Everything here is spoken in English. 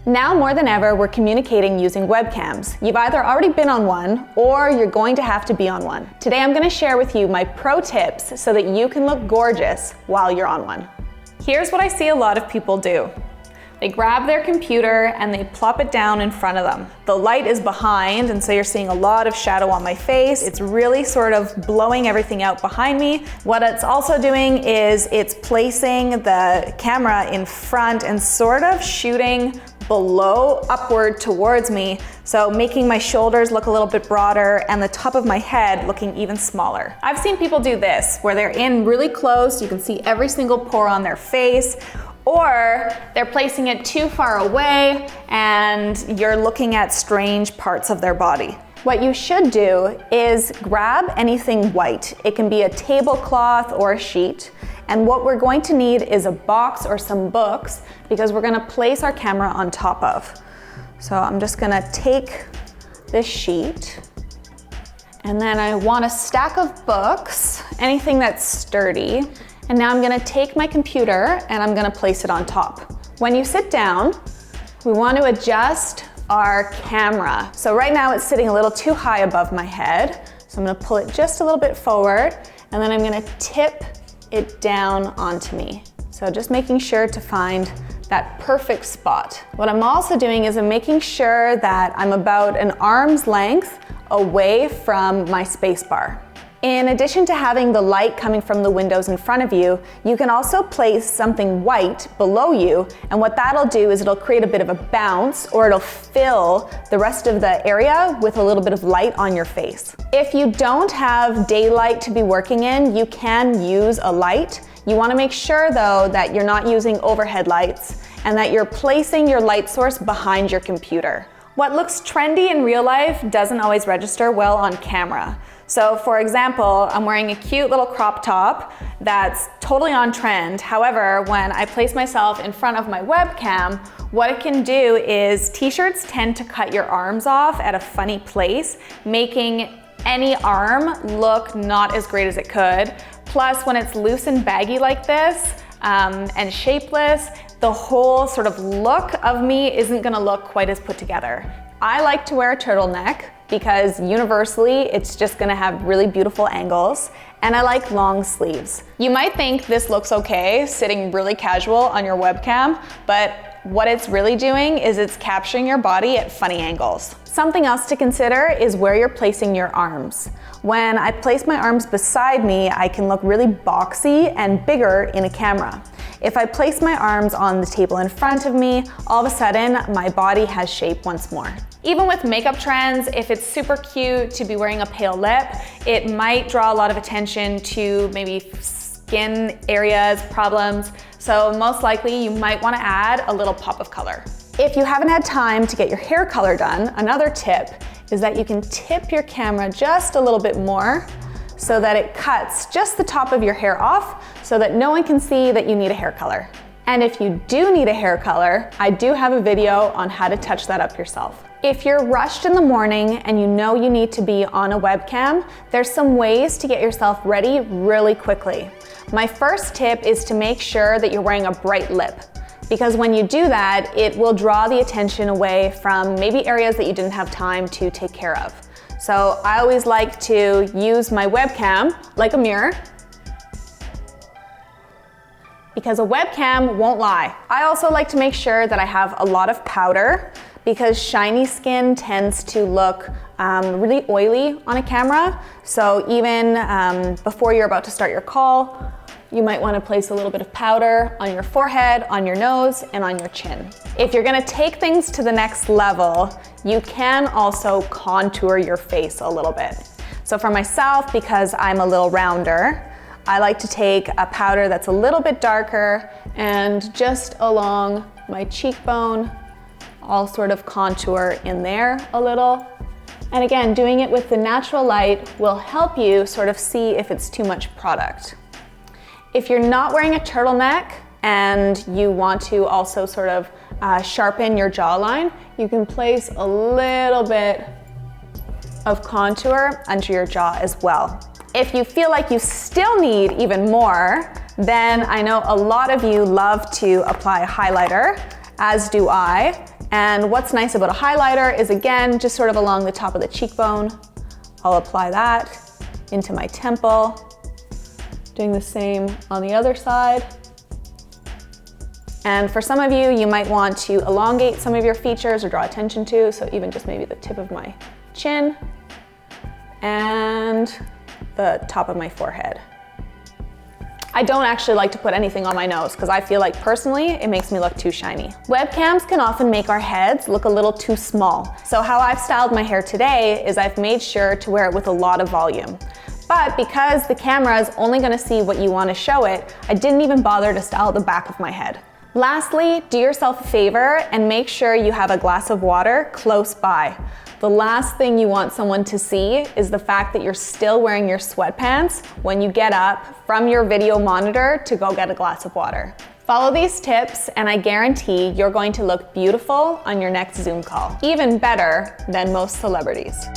Now more than ever, we're communicating using webcams. You've either already been on one or you're going to have to be on one. Today I'm going to share with you my pro tips so that you can look gorgeous while you're on one. Here's what I see a lot of people do. They grab their computer and they plop it down in front of them. The light is behind, and so you're seeing a lot of shadow on my face. It's really sort of blowing everything out behind me. What it's also doing is it's placing the camera in front and sort of shooting below upward towards me, so making my shoulders look a little bit broader and the top of my head looking even smaller. I've seen people do this where they're in really close, you can see every single pore on their face, or they're placing it too far away and you're looking at strange parts of their body. What you should do is grab anything white. It can be a tablecloth or a sheet. And what we're going to need is a box or some books because we're gonna place our camera on top of. So I'm just gonna take this sheet and then I want a stack of books, anything that's sturdy. And now I'm gonna take my computer and I'm gonna place it on top. When you sit down, we want to adjust our camera. So right now it's sitting a little too high above my head. So I'm gonna pull it just a little bit forward and then I'm gonna tip it down onto me. So just making sure to find that perfect spot. What I'm also doing is I'm making sure that I'm about an arm's length away from my space bar. In addition to having the light coming from the windows in front of you, you can also place something white below you, and what that'll do is it'll create a bit of a bounce, or it'll fill the rest of the area with a little bit of light on your face. If you don't have daylight to be working in, you can use a light. You want to make sure though that you're not using overhead lights and that you're placing your light source behind your computer. What looks trendy in real life doesn't always register well on camera. So for example, I'm wearing a cute little crop top that's totally on trend. However, when I place myself in front of my webcam, what it can do is t-shirts tend to cut your arms off at a funny place, making any arm look not as great as it could. Plus, when it's loose and baggy like this and shapeless, the whole sort of look of me isn't gonna look quite as put together. I like to wear a turtleneck because universally it's just gonna have really beautiful angles, and I like long sleeves. You might think this looks okay sitting really casual on your webcam, but what it's really doing is it's capturing your body at funny angles. Something else to consider is where you're placing your arms. When I place my arms beside me, I can look really boxy and bigger in a camera. If I place my arms on the table in front of me, all of a sudden my body has shape once more. Even with makeup trends, if it's super cute to be wearing a pale lip, it might draw a lot of attention to maybe skin areas, problems. So most likely you might want to add a little pop of color. If you haven't had time to get your hair color done, another tip is that you can tip your camera just a little bit more so that it cuts just the top of your hair off so that no one can see that you need a hair color. And if you do need a hair color, I do have a video on how to touch that up yourself. If you're rushed in the morning and you know you need to be on a webcam, there's some ways to get yourself ready really quickly. My first tip is to make sure that you're wearing a bright lip, because when you do that, it will draw the attention away from maybe areas that you didn't have time to take care of. So I always like to use my webcam like a mirror, because a webcam won't lie. I also like to make sure that I have a lot of powder, because shiny skin tends to look really oily on a camera. So even before you're about to start your call, you might want to place a little bit of powder on your forehead, on your nose, and on your chin. If you're gonna take things to the next level, you can also contour your face a little bit. So for myself, because I'm a little rounder, I like to take a powder that's a little bit darker and just along my cheekbone, I'll sort of contour in there a little. And again, doing it with the natural light will help you sort of see if it's too much product. If you're not wearing a turtleneck and you want to also sort of sharpen your jawline, you can place a little bit of contour under your jaw as well. If you feel like you still need even more, then I know a lot of you love to apply a highlighter. as do I. And what's nice about a highlighter is, again, just sort of along the top of the cheekbone. I'll apply that into my temple. Doing the same on the other side. And for some of you, you might want to elongate some of your features or draw attention to, so even just maybe the tip of my chin and the top of my forehead. I don't actually like to put anything on my nose because I feel like personally it makes me look too shiny. Webcams can often make our heads look a little too small. So how I've styled my hair today is I've made sure to wear it with a lot of volume. But because the camera is only going to see what you want to show it, I didn't even bother to style the back of my head. Lastly, do yourself a favor and make sure you have a glass of water close by. The last thing you want someone to see is the fact that you're still wearing your sweatpants when you get up from your video monitor to go get a glass of water. Follow these tips and I guarantee you're going to look beautiful on your next Zoom call, even better than most celebrities.